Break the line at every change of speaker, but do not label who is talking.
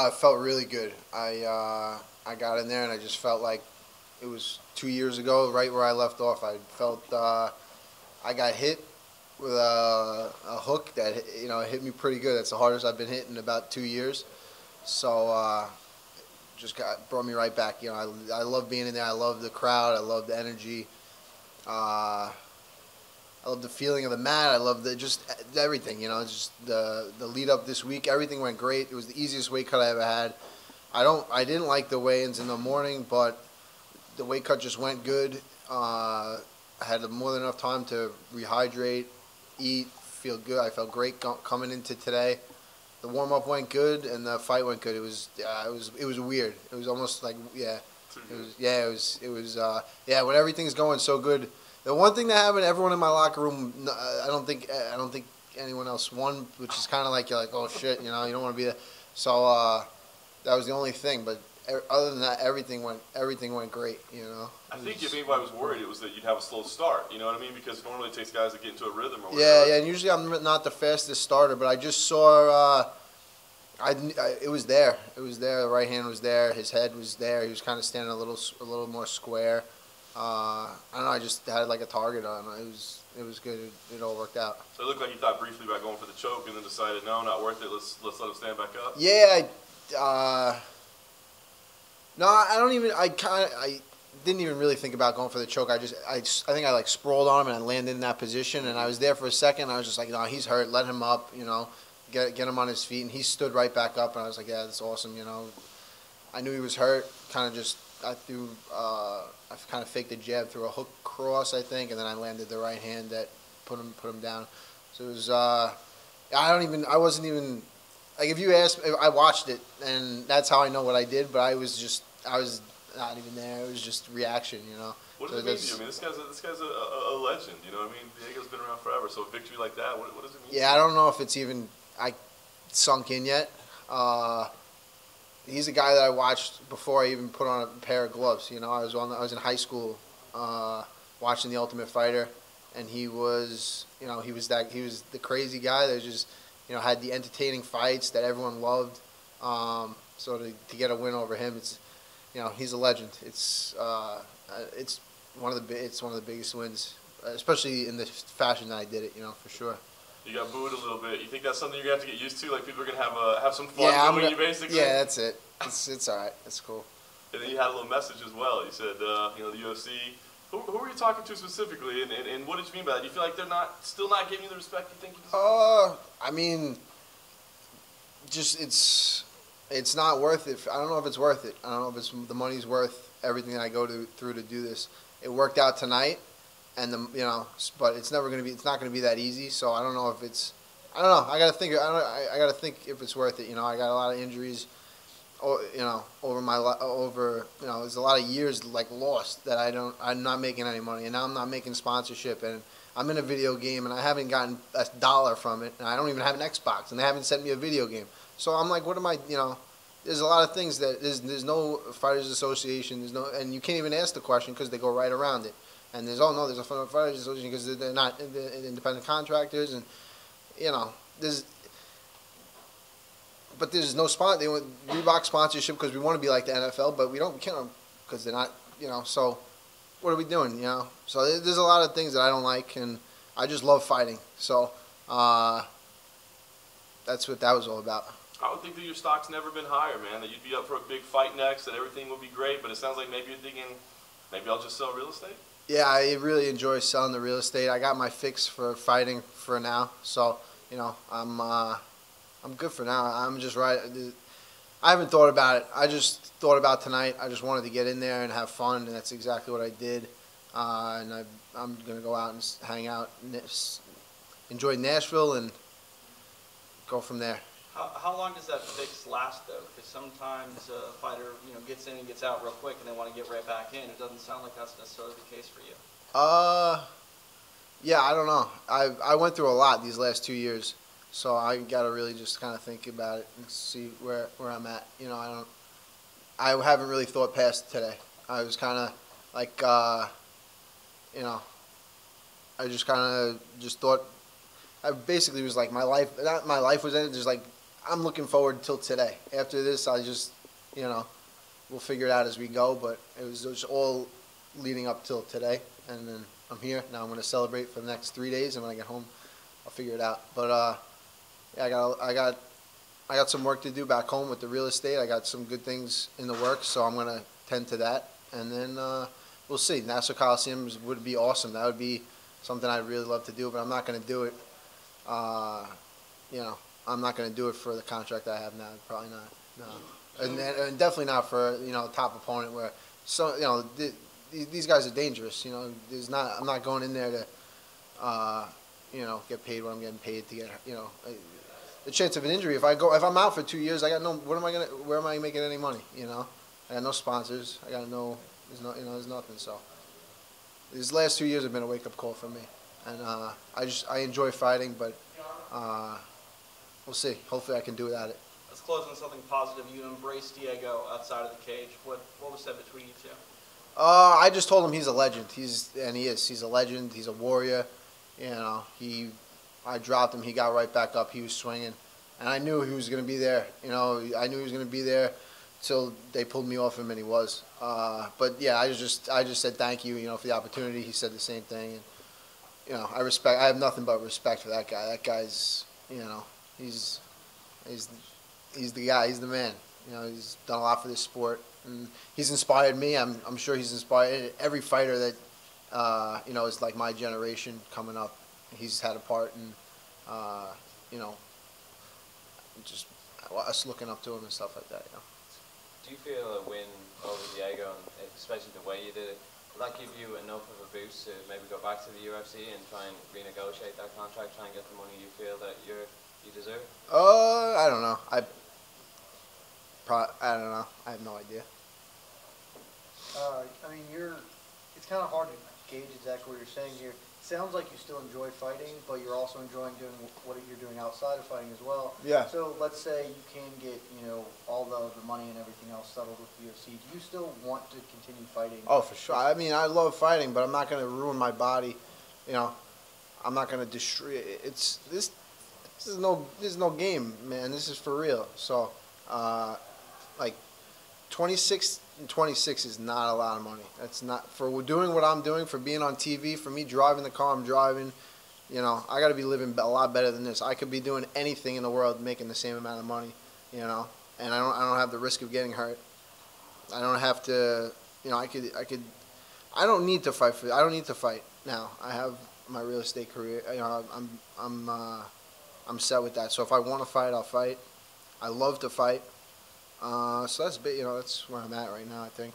It felt really good. I got in there and I just felt like it was 2 years ago, right where I left off. I felt I got hit with a hook that hit me pretty good. That's the hardest I've been hit in about 2 years. So brought me right back. I love being in there. I love the crowd. I love the energy. I love the feeling of the mat. I love just everything. Just the lead up this week. Everything went great. It was the easiest weight cut I ever had. I didn't like the weigh-ins in the morning, but the weight cut just went good. I had more than enough time to rehydrate, eat, feel good. I felt great coming into today. The warm up went good and the fight went good. It was weird. It was almost like when everything's going so good. The one thing that happened, everyone in my locker room, I don't think anyone else won, which is kind of like you're like, oh shit, you don't want to be there. So that was the only thing, but other than that, everything went great.
I think if anybody was worried, it was that you'd have a slow start. You know what I mean? Because normally it takes guys to get into a rhythm or whatever.
Yeah. And usually I'm not the fastest starter, but I just saw. It was there. It was there. The right hand was there. His head was there. He was kind of standing a little more square. I don't know. I just had like a target on him. It was good. It all worked out.
So it looked like you thought briefly about going for the choke, and then decided no, not worth it. Let's let him stand back up.
Yeah. No, I didn't even really think about going for the choke. I think I like sprawled on him and I landed in that position, and I was there for a second. I was just like, no, he's hurt. Let him up. Get him on his feet, and he stood right back up, and I was like, yeah, that's awesome. I knew he was hurt. I kind of faked a jab through a hook cross, I think, and then I landed the right hand that put him down. So it was I wasn't even like, if you asked, I watched it, and that's how I know what I did. But I was not even there. It was just reaction,
What does it mean to you? I mean, this guy's a legend. You know what I mean? Diego's been around forever. So a victory like that, what does it mean?
Yeah, I don't know if it's even sunk in yet. He's a guy that I watched before I even put on a pair of gloves. I was in high school watching The Ultimate Fighter, and he was the crazy guy that just had the entertaining fights that everyone loved. So to get a win over him, he's a legend. It's one of the biggest wins, especially in the fashion that I did it. For sure.
You got booed a little bit. You think that's something you're gonna have to get used to? Like, people are gonna have some fun booing you, basically.
Yeah, that's it. It's all right. It's cool.
And then you had a little message as well. You said, the UFC. Who were you talking to specifically, and what did you mean by that? Do you feel like they're still not giving you the respect you think you deserve?
I mean, just it's not worth it. I don't know if it's worth it. I don't know if the money's worth everything that I go through to do this. It worked out tonight. And but it's not going to be that easy. So I don't know if it's. I don't know. I got to think if it's worth it. I got a lot of injuries. Over there's a lot of years like lost that I'm not making any money, and now I'm not making sponsorship, and I'm in a video game, and I haven't gotten $1 from it, and I don't even have an Xbox, and they haven't sent me a video game. So I'm like, what am I? There's a lot of things that there's no Fighters Association. And you can't even ask the question because they go right around it. And there's a Fighters Association because they're not independent contractors, and there's no spot. They want Reebok sponsorship because we want to be like the NFL, but we can't because they're not. So what are we doing? So there's a lot of things that I don't like, and I just love fighting. So that's what that was all about.
I would think that your stock's never been higher, man. That you'd be up for a big fight next, that everything would be great. But it sounds like maybe you're thinking, maybe I'll just sell real estate.
Yeah, I really enjoy selling the real estate. I got my fix for fighting for now, so I'm good for now. I'm just right. I haven't thought about it. I just thought about tonight. I just wanted to get in there and have fun, and that's exactly what I did. And I'm gonna go out and hang out, enjoy Nashville, and go from there.
How long does that fix last, though? Because sometimes a fighter, gets in and gets out real quick, and they want to get right back in. It doesn't sound like that's necessarily the case for you.
Yeah, I don't know. I went through a lot these last 2 years, so I gotta really just kind of think about it and see where I'm at. I haven't really thought past today. I was kind of like, I just kind of just thought. I basically was like, my life was ended. Just like, I'm looking forward till today. After this, I just, we'll figure it out as we go. But it was just all leading up till today, and then I'm here now. I'm going to celebrate for the next 3 days, and when I get home, I'll figure it out. But yeah, I got some work to do back home with the real estate. I got some good things in the works, so I'm going to tend to that, and then we'll see. Nassau Coliseum would be awesome. That would be something I'd really love to do, but I'm not going to do it. I'm not going to do it for the contract I have now. Probably not. No, and definitely not for a top opponent where these guys are dangerous. I'm not going in there to get paid what I'm getting paid to get. The chance of an injury. If I'm out for 2 years, I got no. Where am I making any money? I got no sponsors. I got no. There's nothing. So these last 2 years have been a wake up call for me, and I enjoy fighting, but we'll see. Hopefully, I can do without it.
Let's close on something positive. You embraced Diego outside of the cage. What was said between you two?
I just told him he's a legend. He is. He's a legend. He's a warrior. I dropped him. He got right back up. He was swinging, and I knew he was going to be there. I knew he was going to be there till they pulled me off him, and he was. But yeah, I just said thank you, for the opportunity. He said the same thing, and I have nothing but respect for that guy. That guy's, he's the guy. He's the man. He's done a lot for this sport, and he's inspired me. I'm sure he's inspired every fighter that is like my generation coming up. He's had a part in, just us looking up to him and stuff like that.
Do you feel a win over Diego, and especially the way you did it, will that give you enough of a boost to maybe go back to the UFC and try and renegotiate that contract, try and get the money you feel that you deserve?
I don't know. I don't know. I have no idea.
It's kind of hard to gauge exactly what you're saying here. Sounds like you still enjoy fighting, but you're also enjoying doing what you're doing outside of fighting as well.
Yeah.
So let's say you can get, all the money and everything else settled with the UFC. Do you still want to continue fighting?
Oh, for sure. I mean, I love fighting, but I'm not going to ruin my body. I'm not going to destroy. This is no game, man. This is for real. So, 26 and 26 is not a lot of money. That's not for doing what I'm doing, for being on TV, for me driving the car I'm driving. I got to be living a lot better than this. I could be doing anything in the world, making the same amount of money. And I don't have the risk of getting hurt. I don't have to. I don't need to fight I don't need to fight now. I have my real estate career. I'm set with that. So if I want to fight, I'll fight. I love to fight. So that's that's where I'm at right now, I think.